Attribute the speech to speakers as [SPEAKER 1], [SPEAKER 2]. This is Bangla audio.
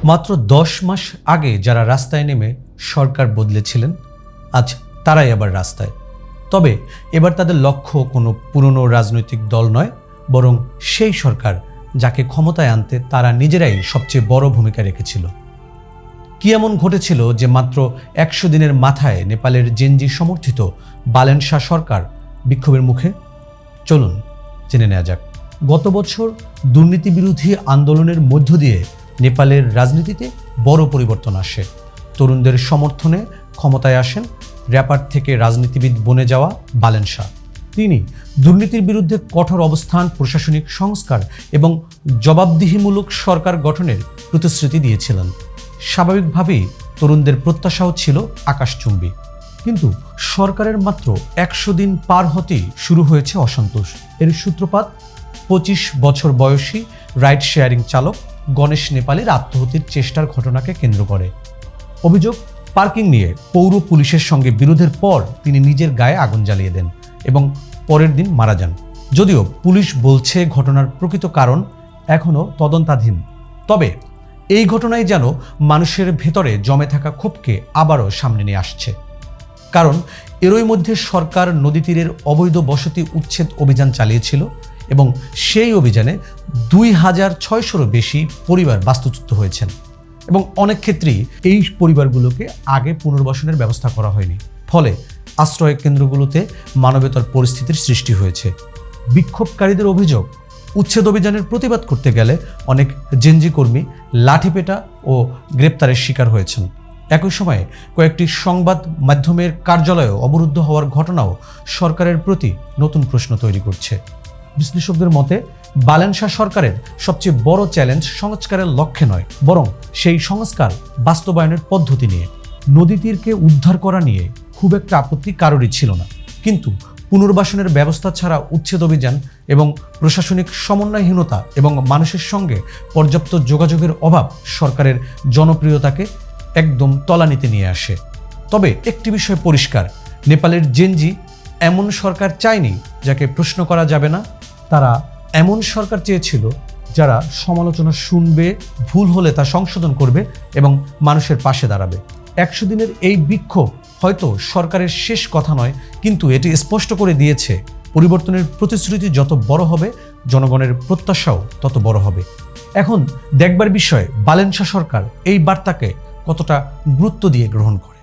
[SPEAKER 1] মাত্র 10 মাস আগে যারা রাস্তায় নেমে সরকার বদলেছিলেন, আজ তারাই আবার রাস্তায়। তবে এবার তাদের লক্ষ্য কোনো পুরনো রাজনৈতিক দল নয়, বরং সেই সরকার যাকে ক্ষমতায় আনতে তারা নিজেরাই সবচেয়ে বড় ভূমিকা রেখেছিল। কি এমন ঘটেছিল যে মাত্র 100 দিনের মাথায় নেপালের জেনজি সমর্থিত বালেন শাহ সরকার বিক্ষোভের মুখে? চলুন জেনে নেওয়া যাক। গত বছর দুর্নীতি বিরোধী আন্দোলনের মধ্য দিয়ে নেপালের রাজনীতিতে বড় পরিবর্তন আসে। তরুণদের সমর্থনে ক্ষমতায় আসেন র্যাপার থেকে রাজনীতিবিদ বনে যাওয়া বালেন শাহ। তিনি দুর্নীতির বিরুদ্ধে কঠোর অবস্থান, প্রশাসনিক সংস্কার এবং জবাবদিহিমূলক সরকার গঠনের প্রতিশ্রুতি দিয়েছিলেন। স্বাভাবিকভাবেই তরুণদের প্রত্যাশাও ছিল আকাশচুম্বী। কিন্তু সরকারের মাত্র 100 দিন পার হতেই শুরু হয়েছে অসন্তোষ। এর সূত্রপাত 25 বছর বয়সী রাইড শেয়ারিং চালক গণেশ নেপালের আত্মহত্যের চেষ্টার ঘটনাকে কেন্দ্র করে। অভিযোগ, পার্কিং নিয়ে পৌর পুলিশের সঙ্গে বিরোধের পর তিনি নিজের গায়ে আগুন জ্বালিয়ে দেন এবং পরের দিন মারা যান। যদিও পুলিশ বলছে ঘটনার প্রকৃত কারণ এখনও তদন্তাধীন। তবে এই ঘটনাই যেন মানুষের ভেতরে জমে থাকা ক্ষোভকে আবারও সামনে নিয়ে আসছে। কারণ এরই মধ্যে সরকার নদী তীরের অবৈধ বসতি উচ্ছেদ অভিযান চালিয়েছিল এবং সেই অভিযানে 2600-রও বেশি পরিবার বাস্তুচ্যুত হয়েছেন এবং অনেক ক্ষেত্রেই এই পরিবারগুলোকে আগে পুনর্বাসনের ব্যবস্থা করা হয়নি। ফলে আশ্রয় কেন্দ্রগুলোতে মানবেতর পরিস্থিতির সৃষ্টি হয়েছে। বিক্ষোভকারীদের অভিযোগ, উচ্ছেদ অভিযানের প্রতিবাদ করতে গেলে অনেক জেনজি কর্মী লাঠিপেটা ও গ্রেপ্তারের শিকার হয়েছেন। একই সময়ে কয়েকটি সংবাদ মাধ্যমের কার্যালয়ও অবরুদ্ধ হওয়ার ঘটনাও সরকারের প্রতি নতুন প্রশ্ন তৈরি করছে। বিশ্লেষকদের মতে বালেন শাহ সরকারের সবচেয়ে বড় চ্যালেঞ্জ সংস্কারের লক্ষ্যে নয়, বরং সেই সংস্কার বাস্তবায়নের পদ্ধতি নিয়ে। নদী তীরকে উদ্ধার করা নিয়ে খুব একটা আপত্তি কারোরই ছিল না, কিন্তু পুনর্বাসনের ব্যবস্থা ছাড়া উচ্ছেদ অভিযান এবং প্রশাসনিক সমন্বয়হীনতা এবং মানুষের সঙ্গে পর্যাপ্ত যোগাযোগের অভাব সরকারের জনপ্রিয়তাকে একদম তলানিতে নিয়ে আসে। তবে একটি বিষয় পরিষ্কার, নেপালের জেনজি এমন সরকার চায়নি যাকে প্রশ্ন করা যাবে না। তারা এমন সরকার চেয়েছিল যারা সমালোচনা শুনবে, ভুল হলে তা সংশোধন করবে এবং মানুষের পাশে দাঁড়াবে। 100 দিনের এই বিক্ষোভ হয়তো সরকারের শেষ কথা নয়, কিন্তু এটি স্পষ্ট করে দিয়েছে পরিবর্তনের প্রতিশ্রুতি যত বড় হবে, জনগণের প্রত্যাশাও তত বড় হবে। এখন দেখবার বিষয় বালেন শাহ সরকার এই বার্তাকে কতটা গুরুত্ব দিয়ে গ্রহণ করে।